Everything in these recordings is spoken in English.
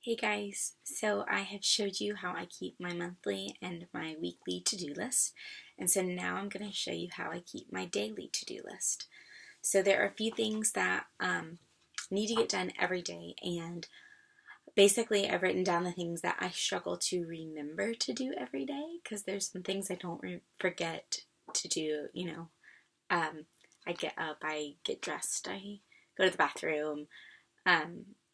Hey guys, so I have showed you how I keep my monthly and my weekly to-do list, and so now I'm going to show you how I keep my daily to-do list. So there are a few things that need to get done every day, and basically I've written down the things that I struggle to remember to do every day, because there's some things I don't forget to do, I get up, I get dressed, I go to the bathroom, I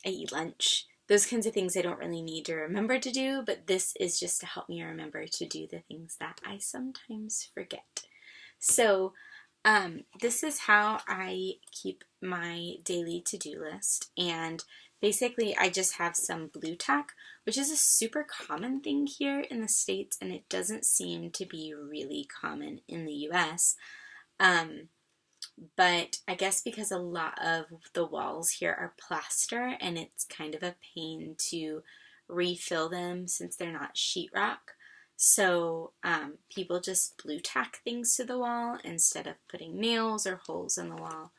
eat lunch. Those kinds of things I don't really need to remember to do, but this is just to help me remember to do the things that I sometimes forget. So this is how I keep my daily to-do list, and basically I just have some blue tack, which is a super common thing here in the States, and it doesn't seem to be really common in the US. But I guess because a lot of the walls here are plaster and it's kind of a pain to refill them since they're not sheetrock. So people just blue tack things to the wall instead of putting nails or holes in the wall.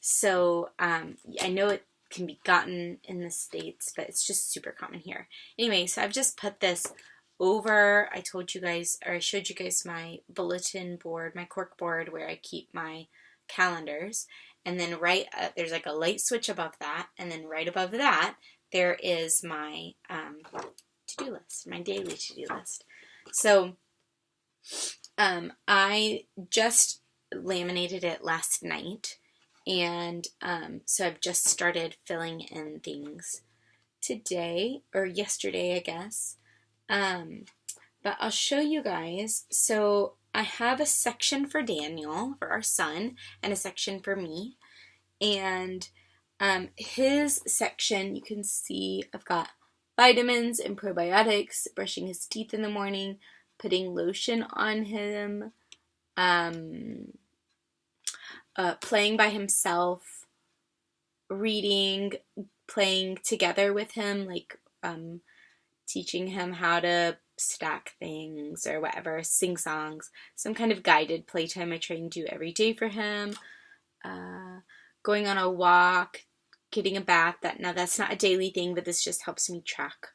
So I know it can be gotten in the States, but it's just super common here. Anyway, so I've just put this over, I showed you guys my bulletin board, my cork board where I keep my calendars, and then there's like a light switch above that, and then right above that there is my to-do list, my daily to-do list. So I just laminated it last night, and so I've just started filling in things today, or yesterday I guess, but I'll show you guys. So I have a section for Daniel, for our son, and a section for me. And his section, you can see I've got vitamins and probiotics, brushing his teeth in the morning, putting lotion on him, playing by himself, reading, playing together with him, like teaching him how to stack things or whatever, sing songs, some kind of guided playtime I try and do every day for him, going on a walk, getting a bath. Now that's not a daily thing, but this just helps me track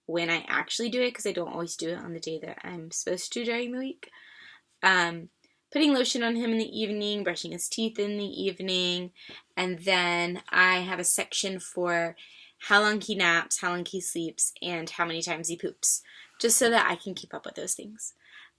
when I actually do it, because I don't always do it on the day that I'm supposed to during the week. Putting lotion on him in the evening, brushing his teeth in the evening, and then I have a section for how long he naps, how long he sleeps, and how many times he poops, just so that I can keep up with those things.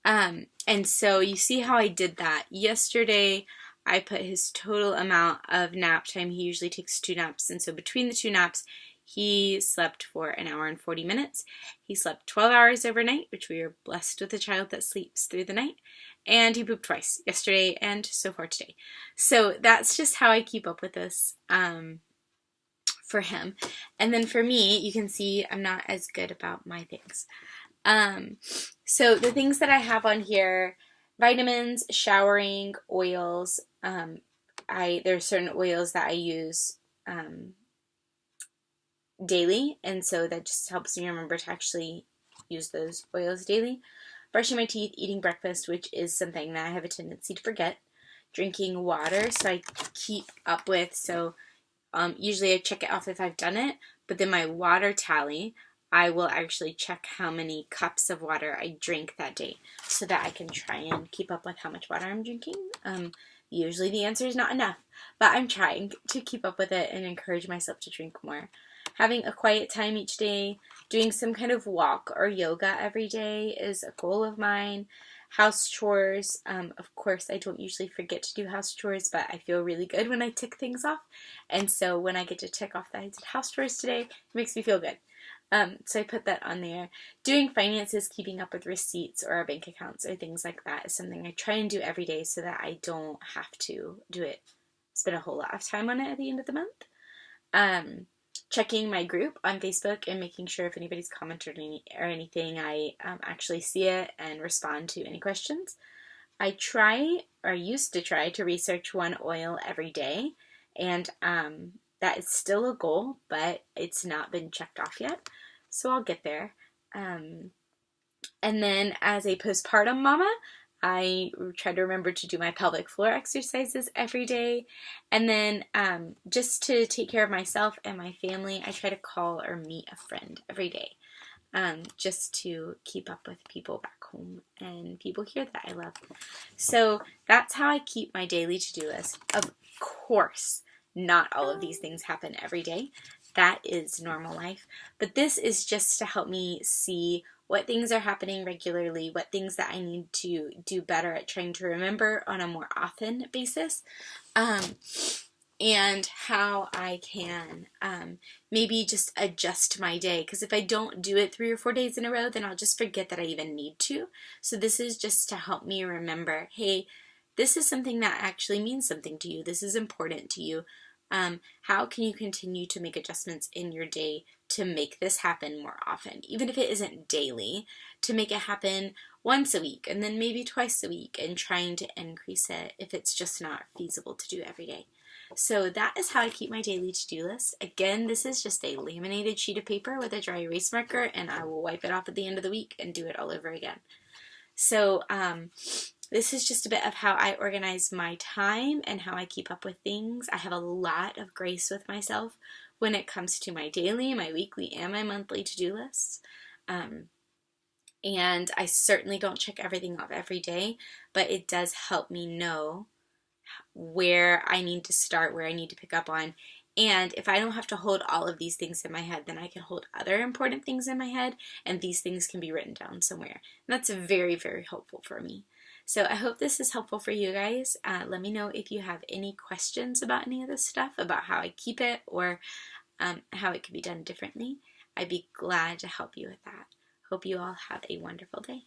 And so you see how I did that. Yesterday, I put his total amount of nap time. He usually takes 2 naps, and so between the 2 naps, he slept for 1 hour and 40 minutes. He slept 12 hours overnight, which we are blessed with a child that sleeps through the night. And he pooped twice, yesterday and so far today. So that's just how I keep up with this for him. And then for me, you can see I'm not as good about my things. So the things that I have on here: vitamins, showering, oils. There are certain oils that I use daily, and so that just helps me remember to actually use those oils daily. Brushing my teeth, eating breakfast, which is something that I have a tendency to forget. Drinking water, so I keep up with, usually I check it off if I've done it, but then my water tally, I will actually check how many cups of water I drink that day, so that I can try and keep up with how much water I'm drinking. Usually the answer is not enough, but I'm trying to keep up with it and encourage myself to drink more. Having a quiet time each day, doing some kind of walk or yoga every day is a goal of mine. House chores, of course I don't usually forget to do house chores, but I feel really good when I tick things off, and so when I get to tick off that I did house chores today, it makes me feel good. So I put that on there. Doing finances, keeping up with receipts or our bank accounts or things like that is something I try and do every day so that I don't have to spend a whole lot of time on it at the end of the month. Checking my group on Facebook and making sure if anybody's commented or anything, I actually see it and respond to any questions. I used to try to research one oil every day, and that is still a goal, but it's not been checked off yet, so I'll get there. And then as a postpartum mama, I try to remember to do my pelvic floor exercises every day. And then just to take care of myself and my family, I try to call or meet a friend every day, just to keep up with people back home and people here that I love. So that's how I keep my daily to-do list. Of course, not all of these things happen every day. That is normal life. But this is just to help me see what things are happening regularly, what things that I need to do better at trying to remember on a more often basis, and how I can maybe just adjust my day. Because if I don't do it 3 or 4 days in a row, then I'll just forget that I even need to. So this is just to help me remember, hey, this is something that actually means something to you. This is important to you. How can you continue to make adjustments in your day to make this happen more often, even if it isn't daily, to make it happen once a week and then maybe twice a week, and trying to increase it if it's just not feasible to do every day. So that is how I keep my daily to-do list. Again, this is just a laminated sheet of paper with a dry erase marker, and I will wipe it off at the end of the week and do it all over again. So this is just a bit of how I organize my time and how I keep up with things. I have a lot of grace with myself when it comes to my daily, my weekly, and my monthly to-do lists. And I certainly don't check everything off every day, but it does help me know where I need to start, where I need to pick up on. And if I don't have to hold all of these things in my head, then I can hold other important things in my head, and these things can be written down somewhere. And that's very, very helpful for me. So I hope this is helpful for you guys. Let me know if you have any questions about any of this stuff, about how I keep it, or how it could be done differently. I'd be glad to help you with that. Hope you all have a wonderful day.